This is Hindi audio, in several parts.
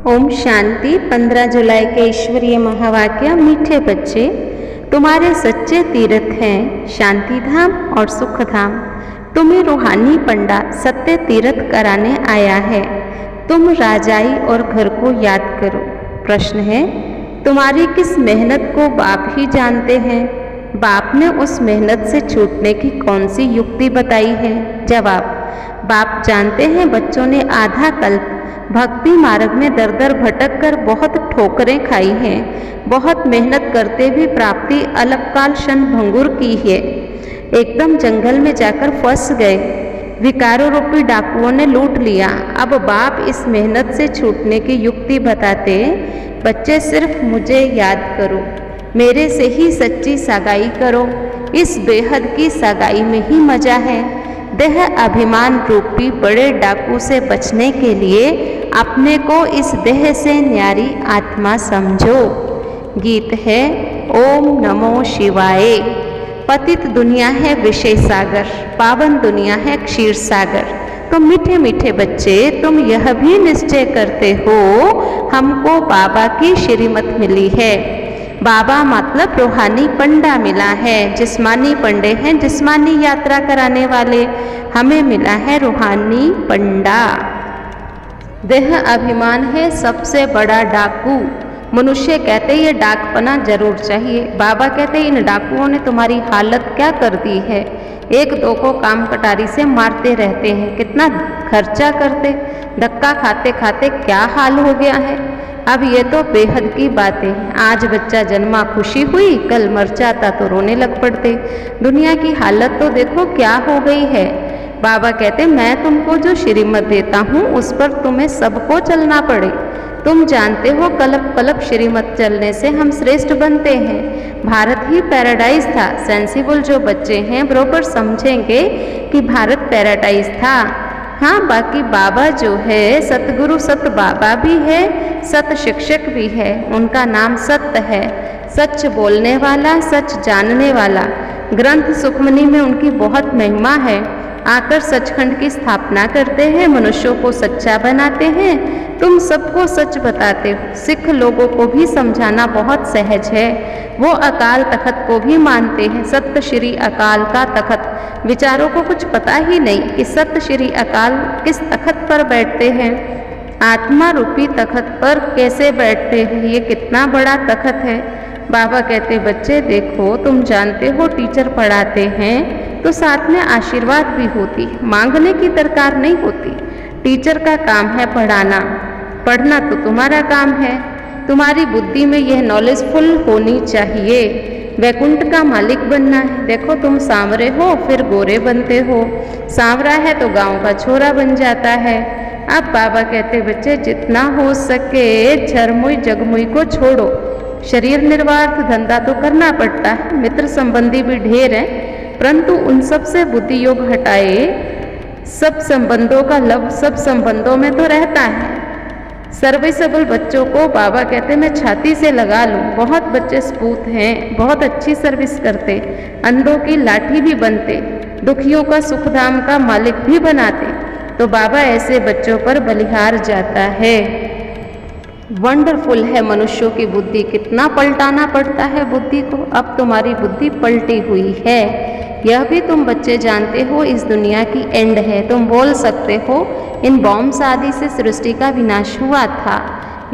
ओम शांति। 15 जुलाई के ईश्वरीय महावाक्य। मीठे बच्चे, तुम्हारे सच्चे तीर्थ हैं शांति धाम और सुख धाम। तुम्हें रूहानी पंडा सत्य तीर्थ कराने आया है। तुम राजाई और घर को याद करो। प्रश्न है, तुम्हारी किस मेहनत को बाप ही जानते हैं। बाप ने उस मेहनत से छूटने की कौन सी युक्ति बताई है। जवाब, बाप जानते हैं बच्चों ने आधा कल्प भक्ति मार्ग में दर दर भटक कर बहुत ठोकरें खाई हैं, बहुत मेहनत करते भी प्राप्ति अल्पकाल क्षण भंगुर की है। एकदम जंगल में जाकर फंस गए, विकारों रूपी डाकुओं ने लूट लिया। अब बाप इस मेहनत से छूटने की युक्ति बताते, बच्चे सिर्फ मुझे याद करो, मेरे से ही सच्ची सगाई करो। इस बेहद की सगाई में ही मजा है। देह अभिमान रूपी बड़े डाकू से बचने के लिए अपने को इस देह से न्यारी आत्मा समझो। गीत है ओम नमो शिवाय। पतित दुनिया है विषय सागर, पावन दुनिया है क्षीर सागर। तो मीठे मीठे बच्चे, तुम यह भी निश्चय करते हो हमको बाबा की श्रीमत मिली है। बाबा मतलब रूहानी पंडा मिला है। जिस्मानी पंडे हैं जिस्मानी यात्रा कराने वाले, हमें मिला है रूहानी पंडा। देह अभिमान है सबसे बड़ा डाकू। मनुष्य कहते ये डाकपना जरूर चाहिए। बाबा कहते इन डाकुओं ने तुम्हारी हालत क्या कर दी है। एक दो को काम कटारी से मारते रहते हैं, कितना खर्चा करते, धक्का खाते खाते क्या हाल हो गया है। अब ये तो बेहद की बातें। आज बच्चा जन्मा खुशी हुई, कल मर जाता तो रोने लग पड़ते। दुनिया की हालत तो देखो क्या हो गई है। बाबा कहते मैं तुमको जो श्रीमत देता हूँ उस पर तुम्हें सबको चलना पड़े। तुम जानते हो कल्प कल्प श्रीमत चलने से हम श्रेष्ठ बनते हैं। भारत ही पैराडाइज था। सेंसिबल जो बच्चे हैं बरोबर समझेंगे कि भारत पैराडाइज था। हाँ, बाकी बाबा जो है सतगुरु सत बाबा भी है, सत शिक्षक भी है। उनका नाम सत्य है, सच बोलने वाला, सच जानने वाला। ग्रंथ सुखमनी में उनकी बहुत महिमा है। आकर सचखंड की स्थापना करते हैं, मनुष्यों को सच्चा बनाते हैं। तुम सबको सच बताते हो। सिख लोगों को भी समझाना बहुत सहज है। वो अकाल तखत को भी मानते हैं, सत्य श्री अकाल का तखत। विचारों को कुछ पता ही नहीं कि सत्य श्री अकाल किस तखत पर बैठते हैं। आत्मा रूपी तखत पर कैसे बैठते हैं, ये कितना बड़ा तखत है। बाबा कहते बच्चे देखो, तुम जानते हो टीचर पढ़ाते हैं तो साथ में आशीर्वाद भी होती, मांगने की दरकार नहीं होती। टीचर का काम है पढ़ाना, पढ़ना तो तुम्हारा काम है। तुम्हारी बुद्धि में यह नॉलेजफुल होनी चाहिए। वैकुंठ का मालिक बनना है। देखो तुम सांवरे हो फिर गोरे बनते हो, सांवरा है तो गांव का छोरा बन जाता है। अब बाबा कहते बच्चे जितना हो सके झरमुई जगमुई को छोड़ो। शरीर निर्वाह धंधा तो करना पड़ता है, मित्र संबंधी भी ढेर हैं, परंतु उन सब से बुद्धि योग हटाए। सब संबंधों का लव सब संबंधों में तो रहता है। सर्विसेबल बच्चों को बाबा कहते मैं छाती से लगा लूं। बहुत बच्चे सपूत हैं, बहुत अच्छी सर्विस करते, अंधों की लाठी भी बनते, दुखियों का सुखधाम का मालिक भी बनाते। तो बाबा ऐसे बच्चों पर बलिहार जाता है। वंडरफुल है मनुष्यों की बुद्धि, कितना पलटाना पड़ता है बुद्धि को। अब तुम्हारी बुद्धि पलटी हुई है। यह भी तुम बच्चे जानते हो इस दुनिया की एंड है। तुम बोल सकते हो इन बॉम्ब्स आदि से सृष्टि का विनाश हुआ था।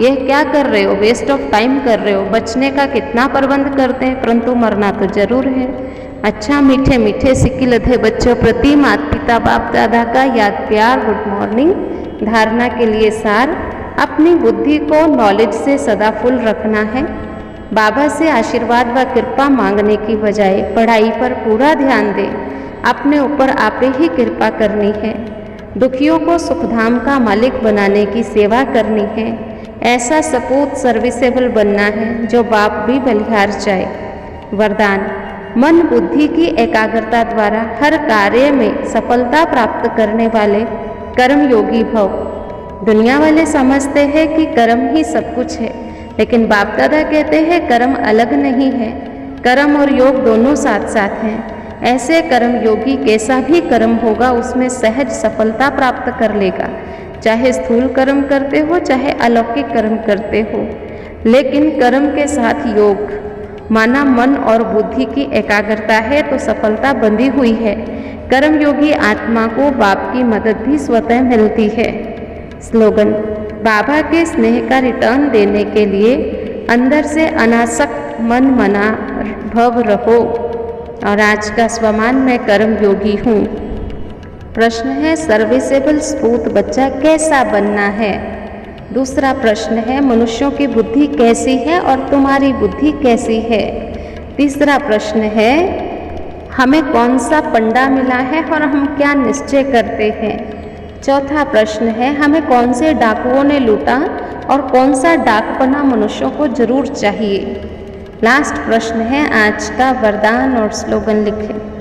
यह क्या कर रहे हो, वेस्ट ऑफ टाइम कर रहे हो। बचने का कितना प्रबंध करते हैं, परंतु मरना तो जरूर है। अच्छा मीठे मीठे सिक्की लधे बच्चों प्रति माता पिता बाप दादा का याद प्यार। Good morning. धारणा के लिए सार, अपनी बुद्धि को नॉलेज से सदा फुल रखना है। बाबा से आशीर्वाद व कृपा मांगने की बजाय पढ़ाई पर पूरा ध्यान दें। अपने ऊपर आपे ही कृपा करनी है। दुखियों को सुखधाम का मालिक बनाने की सेवा करनी है। ऐसा सपूत सर्विसेबल बनना है जो बाप भी बलिहार जाए। वरदान, मन बुद्धि की एकाग्रता द्वारा हर कार्य में सफलता प्राप्त करने वाले कर्म योगी भव। दुनिया वाले समझते हैं कि कर्म ही सब कुछ है, लेकिन बाप दादा कहते हैं कर्म अलग नहीं है, कर्म और योग दोनों साथ साथ हैं। ऐसे कर्म योगी कैसा भी कर्म होगा उसमें सहज सफलता प्राप्त कर लेगा। चाहे स्थूल कर्म करते हो चाहे अलौकिक कर्म करते हो, लेकिन कर्म के साथ योग माना मन और बुद्धि की एकाग्रता है तो सफलता बंधी हुई है। कर्मयोगी आत्मा को बाप की मदद भी स्वतः मिलती है। स्लोगन: बाबा के स्नेह का रिटर्न देने के लिए अंदर से अनासक्त मन मना भव रहो। और आज का स्वमान: मैं कर्मयोगी हूँ। प्रश्न है, सर्विसेबल स्पूत बच्चा कैसा बनना है? दूसरा प्रश्न है, मनुष्यों की बुद्धि कैसी है और तुम्हारी बुद्धि कैसी है? तीसरा प्रश्न है, हमें कौन सा पंडा मिला है और हम क्या निश्चय करते हैं? चौथा प्रश्न है, हमें कौन से डाकुओं ने लूटा और कौन सा डाकपना मनुष्यों को जरूर चाहिए? लास्ट प्रश्न है, आज का वरदान और स्लोगन लिखें।